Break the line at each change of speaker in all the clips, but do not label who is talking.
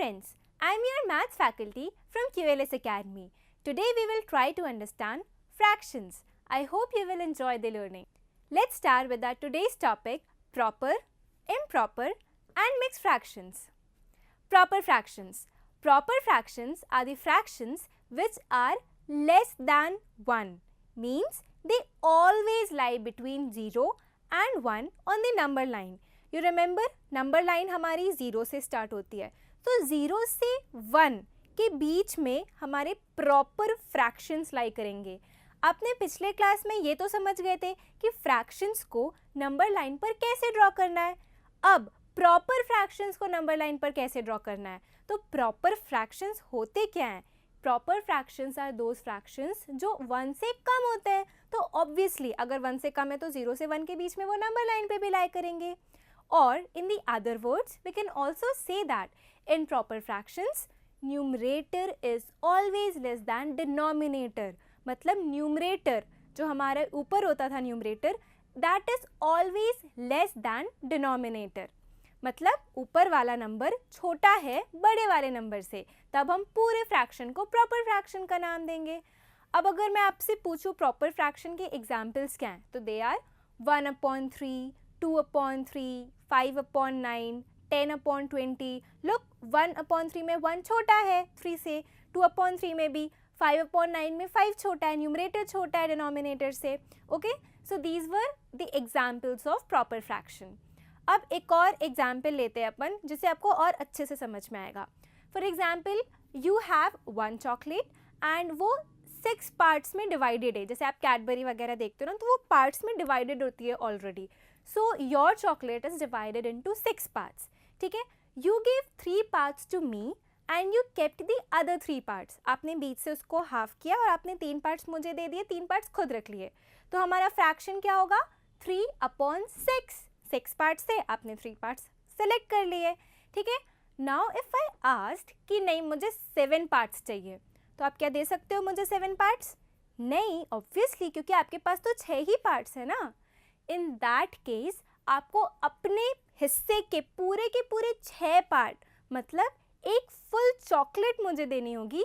friends, I am your maths faculty from QLS Academy. Today we will try to understand fractions. I hope you will enjoy the learning. Let's start with our today's topic, proper, improper and mixed fractions. Proper fractions. Proper fractions are the fractions which are less than 1. Means they always lie between 0 and 1 on the number line. You remember number line हमारी 0 से start होती है. तो 0 से 1 के बीच में हमारे proper fractions lie करेंगे. आपने पिछले क्लास में ये तो समझ गए थे कि fractions को number line पर कैसे draw करना है. अब proper fractions को number line पर कैसे draw करना है. तो proper fractions होते क्या हैं? Proper fractions are those fractions जो 1 से कम होते हैं. तो obviously अगर 1 से कम है तो 0 से 1 के बीच में वो number line पे भी lie करेंगे. Or in the other words, we can also say that in proper fractions, numerator is always less than denominator. मतलब numerator जो हमारे ऊपर होता था numerator, that is always less than denominator. मतलब ऊपर वाला नंबर छोटा है बड़े वाले नंबर से, तब हम पूरे फ्रैक्शन को प्रॉपर फ्रैक्शन का नाम देंगे. अब अगर मैं आपसे पूछूं प्रॉपर फ्रैक्शन के एग्जाम्पल्स क्या हैं, तो दे आर 1/3, 2/3, 5/9, 10/20. लुक 1/3 में 1 छोटा है 3 से, 2/3 में भी, 5/9 में 5 छोटा है, न्यूमरेटर छोटा है डिनोमिनेटर से. Okay, so these were the examples of proper fraction. अब एक और एग्जाम्पल लेते हैं अपन जिसे आपको और अच्छे से समझ में आएगा. For example you have 1 chocolate and वो 6 पार्ट्स में डिवाइडेड है. जैसे आप कैडबरी वगैरह देखते हो ना, तो वो पार्ट्स में डिवाइडेड होती है already. So your chocolate is divided into 6 parts. ठीक है, you give 3 parts to me and you kept the other 3 parts. आपने बीच से उसको हाफ किया और आपने 3 पार्ट्स मुझे दे दिए, 3 पार्ट्स खुद रख लिए. तो हमारा फ्रैक्शन क्या होगा? 3/6. 6 पार्ट्स थे, आपने 3 पार्ट्स सेलेक्ट कर लिए. ठीक है, नाउ इफ आई आस्क्ड कि नहीं मुझे 7 पार्ट्स चाहिए, तो आप क्या दे सकते हो मुझे 7 पार्ट्स? नहीं, ऑब्वियसली, क्योंकि आपके पास तो 6 ही पार्ट्स है ना. इन दैट केस आपको अपने हिस्से के पूरे 6 पार्ट मतलब एक फुल चॉकलेट मुझे देनी होगी,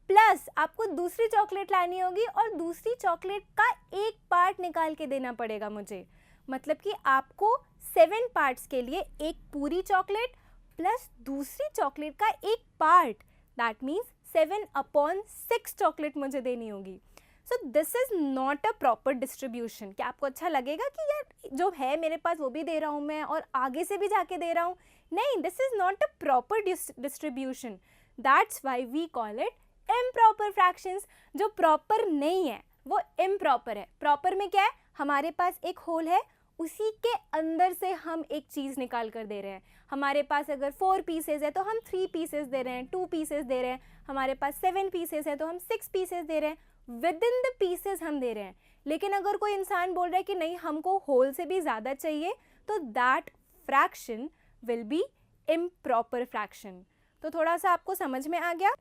प्लस आपको दूसरी चॉकलेट लानी होगी और दूसरी चॉकलेट का एक पार्ट निकाल के देना पड़ेगा मुझे. मतलब कि आपको 7 पार्ट्स के लिए एक पूरी चॉकलेट प्लस दूसरी चॉकलेट का एक पार्ट, दैट मीन्स 7/6 चॉकलेट मुझे देनी होगी. So this is not a proper distribution. क्या आपको अच्छा लगेगा कि यार जो है मेरे पास वो भी दे रहा हूँ मैं और आगे से भी जाके दे रहा हूँ? नहीं, this is not a proper distribution. That's why we call it improper fractions. जो प्रॉपर नहीं है वो इम्प्रॉपर है. प्रॉपर में क्या है? हमारे पास एक होल है, उसी के अंदर से हम एक चीज़ निकाल कर दे रहे हैं. हमारे पास अगर 4 पीसेज है तो हम 3 पीसेज दे रहे हैं, 2 पीसेज दे रहे हैं. हमारे पास 7 पीसेज है तो हम 6 पीसेज दे रहे हैं. विद इन द पीसेज हम दे रहे हैं. लेकिन अगर कोई इंसान बोल रहा है कि नहीं हमको होल से भी ज़्यादा चाहिए, तो that fraction will be improper fraction. तो थोड़ा सा आपको समझ में आ गया.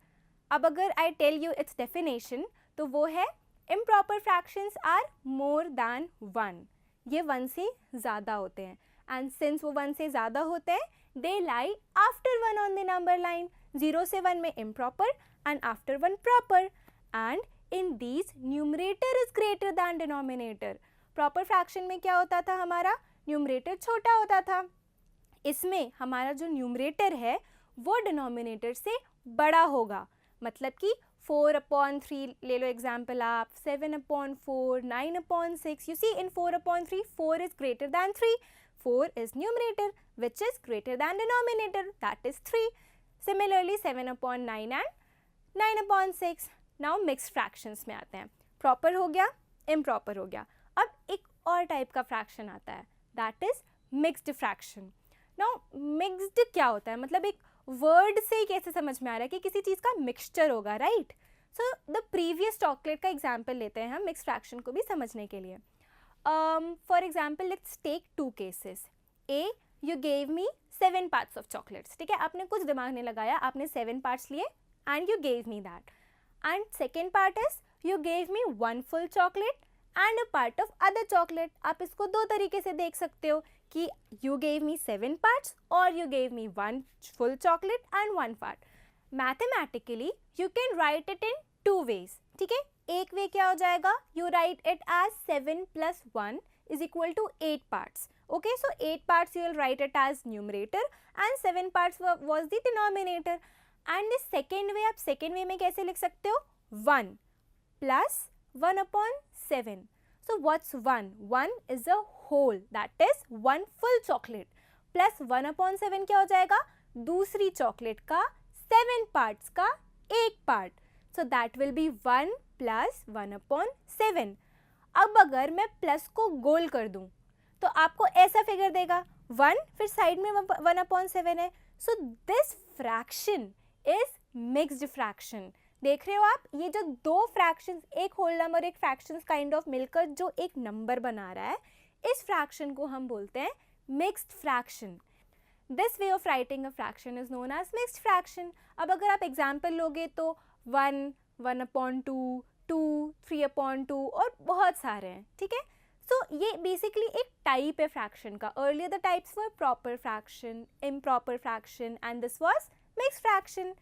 अब अगर I tell you its definition, तो वो है improper fractions are more than 1. ये 1 से ज़्यादा होते हैं. एंड सिंस वो 1 से ज़्यादा होते हैं, they lie after 1 on the number line. 0 से 1 में improper and after 1 proper. And in these numerator is greater than denominator. Proper fraction में क्या होता था? हमारा न्यूमरेटर छोटा होता था. इसमें हमारा जो न्यूमरेटर है वो डिनोमिनेटर से बड़ा होगा. मतलब कि 4/3 ले लो एग्जाम्पल आप, 7/4, 9/6. You see in 4/3, 4 is greater than 3. 4 is numerator which is greater than denominator, that is 3. Similarly 7/9 and 9/6. Now mixed fractions में आते हैं. प्रॉपर हो गया, इम्प्रॉपर हो गया. अब एक और टाइप का फ्रैक्शन आता है, that is mixed fraction. Now mixed क्या होता है? मतलब एक वर्ड से ही कैसे समझ में आ रहा है कि किसी चीज़ का मिक्सचर होगा, right? So the previous chocolate का एग्जाम्पल लेते हैं हम मिक्स फ्रैक्शन को भी समझने के लिए. For example let's take 2 cases. A, you gave me 7 parts of chocolates. ठीक है, आपने कुछ दिमाग नहीं लगाया, आपने 7 पार्ट्स लिए and you gave me that. And second part is you gave me 1 full chocolate and a part of other chocolate. आप इसको 2 तरीके से देख सकते हो कि you gave me 7 parts or you gave me 1 full chocolate and 1 part. Mathematically you can write it in 2 ways. ठीक है, एक वे क्या हो जाएगा, you write it as 7 plus 1 is equal to 8 parts. Okay, so 8 parts you will write it as numerator and 7 parts was the denominator. And the second way, आप second way में कैसे लिख सकते हो, 1 plus 1 upon 7. So what's 1? 1 is a whole, that is 1 full chocolate plus 1 upon 7 क्या हो जाएगा, दूसरी chocolate का 7 parts का एक part. So that will be 1 plus 1 upon 7. अब अगर मैं प्लस को गोल कर दूं तो आपको ऐसा फिगर देगा, 1 फिर साइड में 1 upon 7 है. So this fraction is mixed fraction. देख रहे हो आप, ये जो दो फ्रैक्शंस, एक होल नंबर एक फ्रैक्शंस काइंड ऑफ मिलकर जो एक नंबर बना रहा है, इस फ्रैक्शन को हम बोलते हैं mixed fraction. This way of writing a fraction is known as mixed fraction. अब अगर आप एग्जाम्पल लोगे तो 1, 1 upon 2, 2, 3 upon 2 और बहुत सारे हैं. ठीक है, सो ये बेसिकली एक टाइप है फ्रैक्शन का. Earlier the types were proper fraction, improper fraction and this was mixed fraction.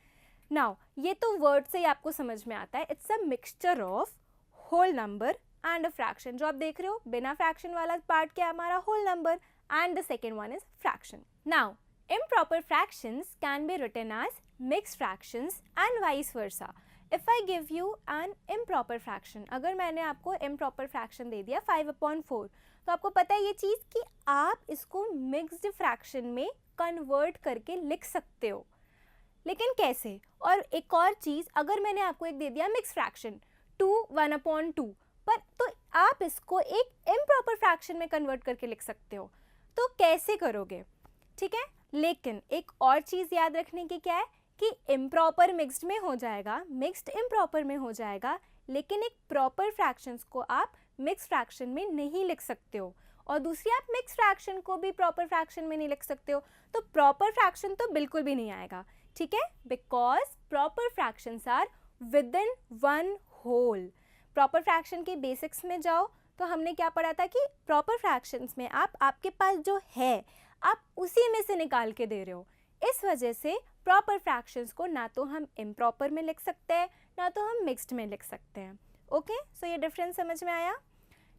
Now ये तो वर्ड से ही आपको समझ में आता है, it's a mixture of whole number and a fraction. जो आप देख रहे हो बिना फ्रैक्शन वाला पार्ट क्या है हमारा, whole number, and the second one is fraction. Now improper fractions can be written as mixed fractions and vice versa. If I give you an improper fraction, अगर मैंने आपको improper fraction दे दिया 5/4, तो आपको पता है ये चीज़ कि आप इसको mixed fraction में convert करके लिख सकते हो. लेकिन कैसे? और एक और चीज़, अगर मैंने आपको एक दे दिया mixed fraction 2, 1/2, पर तो आप इसको एक improper fraction में convert करके लिख सकते हो. तो कैसे करोगे? ठीक है, लेकिन एक और चीज़ याद रखने की क्या है कि इम्प्रॉपर मिक्स्ड में हो जाएगा, मिक्स्ड इम्प्रॉपर में हो जाएगा, लेकिन एक प्रॉपर फ्रैक्शंस को आप मिक्स्ड फ्रैक्शन में नहीं लिख सकते हो, और दूसरी आप मिक्स्ड फ्रैक्शन को भी प्रॉपर फ्रैक्शन में नहीं लिख सकते हो. तो प्रॉपर फ्रैक्शन तो बिल्कुल भी नहीं आएगा. ठीक है, because proper fractions are within one whole. Proper fraction के बेसिक्स में जाओ तो हमने क्या पढ़ा था कि प्रॉपर फ्रैक्शंस में आपके पास जो है आप उसी में से निकाल के दे रहे हो. इस वजह से प्रॉपर फ्रैक्शंस को ना तो हम इम्प्रॉपर में लिख सकते हैं ना तो हम मिक्स्ड में लिख सकते हैं. ओके, सो ये डिफरेंस समझ में आया.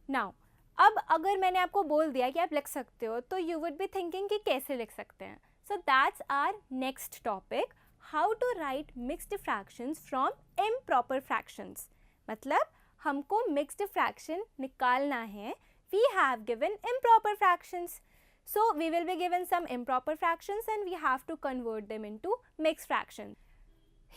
नाउ अब अगर मैंने आपको बोल दिया कि आप लिख सकते हो तो यू वुड बी थिंकिंग कि कैसे लिख सकते हैं. So that's our next topic, how to write mixed fractions from improper fractions. मतलब हमको मिक्स्ड फ्रैक्शन निकालना है. We have given improper fractions. So we will be given some improper fractions and we have to convert them into mixed fractions.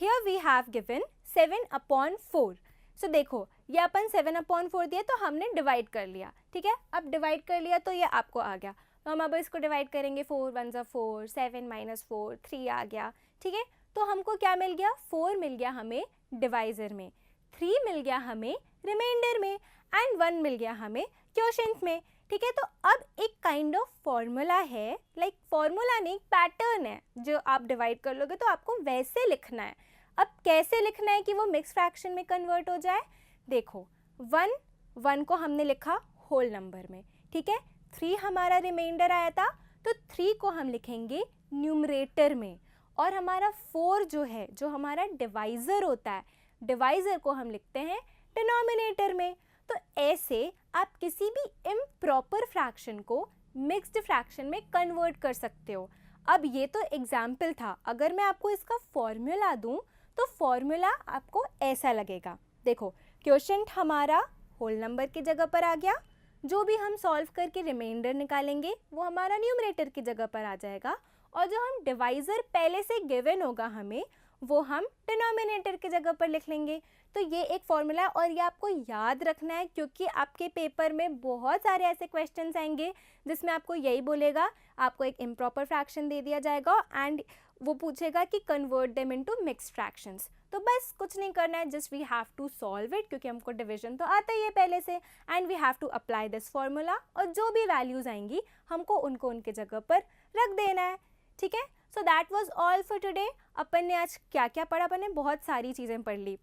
Here we have given 7/4. So देखो ये अपन 7/4 दिया तो हमने divide कर लिया. ठीक है, अब डिवाइड कर लिया तो ये आपको आ गया. तो हम अब इसको डिवाइड करेंगे, 4 1 4, 7 - 4, 3 आ गया. ठीक है, तो हमको क्या मिल गया, 4 मिल गया हमें डिवाइजर में, 3 मिल गया हमें रिमाइंडर में, एंड 1 मिल गया हमें क्वोशिएंट में. ठीक है, तो अब एक काइंड ऑफ फॉर्मूला है, लाइक फॉर्मूला नहीं, पैटर्न है, जो आप डिवाइड कर लोगे तो आपको वैसे लिखना है. अब कैसे लिखना है कि वो मिक्स फ्रैक्शन में कन्वर्ट हो जाए. देखो 1 को हमने लिखा होल नंबर में. ठीक है, 3 हमारा रिमाइंडर आया था तो 3 को हम लिखेंगे न्यूमरेटर में, और हमारा 4 जो है, जो हमारा डिवाइज़र होता है, डिवाइज़र को हम लिखते हैं डिनोमिनेटर में. तो ऐसे आप किसी भी इम्प्रॉपर फ्रैक्शन को मिक्स्ड फ्रैक्शन में कन्वर्ट कर सकते हो. अब ये तो एग्जाम्पल था, अगर मैं आपको इसका फॉर्मूला दूं तो फॉर्मूला आपको ऐसा लगेगा. देखो क्वोशिएंट हमारा होल नंबर की जगह पर आ गया, जो भी हम सॉल्व करके रिमाइंडर निकालेंगे वो हमारा न्यूमरेटर की जगह पर आ जाएगा, और जो हम डिवाइज़र पहले से गिवन होगा हमें वो हम डिनोमिनेटर की जगह पर लिख लेंगे. तो ये एक फॉर्मूला है और ये आपको याद रखना है, क्योंकि आपके पेपर में बहुत सारे ऐसे क्वेश्चंस आएंगे जिसमें आपको यही बोलेगा, आपको एक इम्प्रॉपर फ्रैक्शन दे दिया जाएगा एंड वो पूछेगा कि convert them into mixed fractions. तो बस कुछ नहीं करना है, just we have to solve it, क्योंकि हमको डिवीजन तो आता ही है पहले से, and we have to apply this formula, और जो भी वैल्यूज़ आएंगी हमको उनको उनके जगह पर रख देना है. ठीक है, so that was all for today. अपन ने आज क्या क्या पढ़ा, अपन ने बहुत सारी चीज़ें पढ़ ली.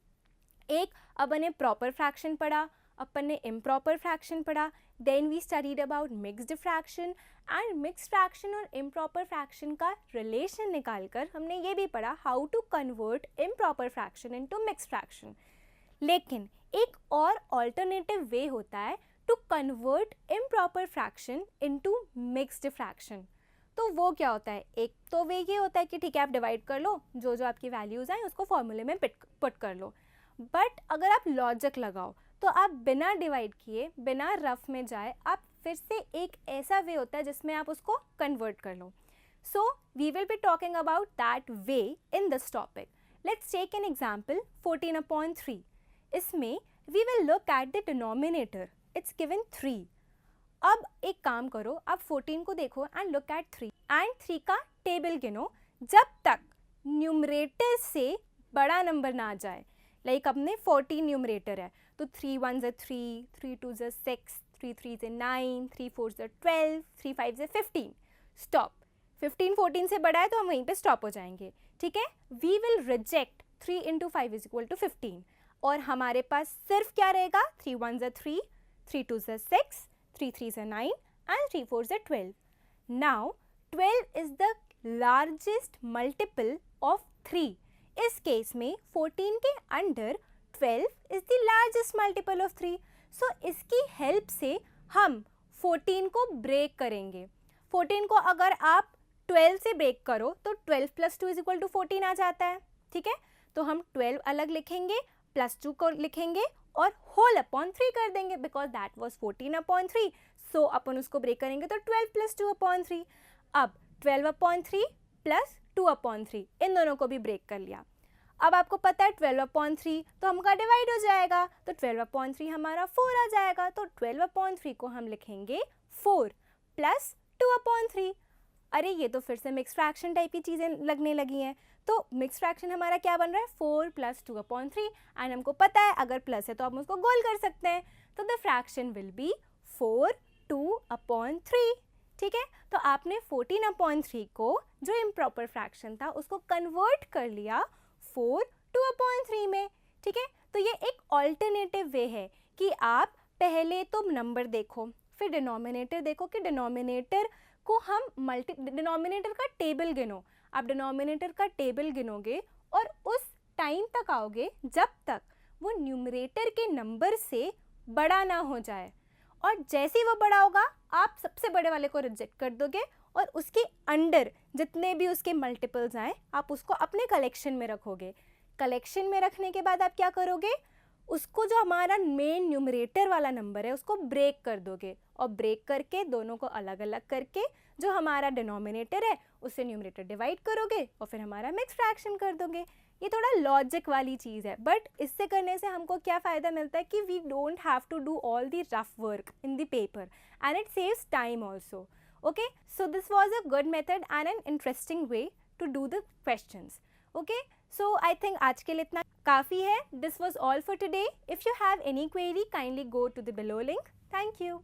एक, अपन ने प्रॉपर फ्रैक्शन पढ़ा, अपन ने इम्प्रॉपर फ्रैक्शन पढ़ा, then we studied about mixed fraction and mixed fraction और इम्प्रॉपर फ्रैक्शन का रिलेशन निकालकर हमने ये भी पढ़ा how to convert improper fraction into mixed fraction. लेकिन एक और ऑल्टरनेटिव वे होता है to convert improper fraction into mixed fraction. तो वो क्या होता है? एक तो वे ये होता है कि ठीक है आप डिवाइड कर लो, जो जो आपकी वैल्यूज़ हैं उसको फॉर्मूले में पुट कर लो। बट अगर आप लॉजिक लगाओ तो आप बिना डिवाइड किए, बिना रफ में जाए, आप फिर से एक ऐसा वे होता है जिसमें आप उसको कन्वर्ट कर लो। So we will be talking about that way in this topic. Let's take an example 14/3। इसमें we will look at the denominator, it's given 3। अब एक काम करो, आप 14 को देखो एंड लुक एट 3 एंड 3 का टेबल गिनो जब तक न्यूमरेटर से बड़ा नंबर ना आ जाए। लाइक अपने 14 न्यूमरेटर है तो 3 1 3, 3 2 6, 3 3 9, 3 4 12, 3 5 15। स्टॉप। 15 14 से बड़ा है तो हम वहीं पे स्टॉप हो जाएंगे, ठीक है। वी विल रिजेक्ट 3 × 5 = 15 और हमारे पास सिर्फ क्या रहेगा? 3 1 3, 3 2 6, 3 3 9 and 3 4 12. Now 12 is the largest multiple of 3. इस केस में 14 के under 12 is the largest multiple of 3. So इसकी हेल्प से हम 14 को ब्रेक करेंगे। 14 को अगर आप 12 से ब्रेक करो तो 12 + 2 = 14 आ जाता है, ठीक है। तो हम 12 अलग लिखेंगे, +2 को लिखेंगे और होल अपॉन 3 कर देंगे बिकॉज दैट वाज 14/3। सो अपन उसको ब्रेक करेंगे तो 12 + 2/3। अब 12/3 + 2/3 इन दोनों को भी ब्रेक कर लिया। अब आपको पता है 12/3 तो हमका डिवाइड हो जाएगा, तो 12/3 हमारा 4 आ जाएगा। तो 12/3 को हम लिखेंगे 4 + 2/3। अरे ये तो फिर से मिक्स फ्रैक्शन टाइप की चीज़ें लगने लगी हैं। तो मिक्स फ्रैक्शन हमारा क्या बन रहा है? 4 + 2/3 एंड हमको पता है अगर प्लस है तो हम उसको गोल कर सकते हैं। तो द फ्रैक्शन विल बी 4 2/3, ठीक है। तो आपने 14/3 को जो इम्प्रॉपर फ्रैक्शन था उसको कन्वर्ट कर लिया 4 2/3 में, ठीक है। तो ये एक ऑल्टरनेटिव वे है कि आप पहले तो नंबर देखो, फिर डिनोमिनेटर देखो कि डिनोमिनेटर को हम डिनोमिनेटर का टेबल गिनो। आप डिनोमिनेटर का टेबल गिनोगे और उस टाइम तक आओगे जब तक वो न्यूमरेटर के नंबर से बड़ा ना हो जाए, और जैसे ही वो बड़ा होगा आप सबसे बड़े वाले को रिजेक्ट कर दोगे और उसके अंडर जितने भी उसके मल्टीपल्स आए आप उसको अपने कलेक्शन में रखोगे। कलेक्शन में रखने के बाद आप क्या करोगे? उसको जो हमारा मेन न्यूमरेटर वाला नंबर है उसको ब्रेक कर दोगे और ब्रेक करके दोनों को अलग अलग करके जो हमारा डिनोमिनेटर है उससे न्यूमरेटर डिवाइड करोगे और फिर हमारा मिक्स फ्रैक्शन कर दोगे। ये थोड़ा लॉजिक वाली चीज़ है, बट इससे करने से हमको क्या फ़ायदा मिलता है कि we don't have to do all the rough work in the paper and it saves time also. Okay, so this was a good method and an interesting way to do the questions. Okay, so I think आज के लिए इतना काफ़ी है. This was all for today. If you have any query, kindly go to the below link. Thank you.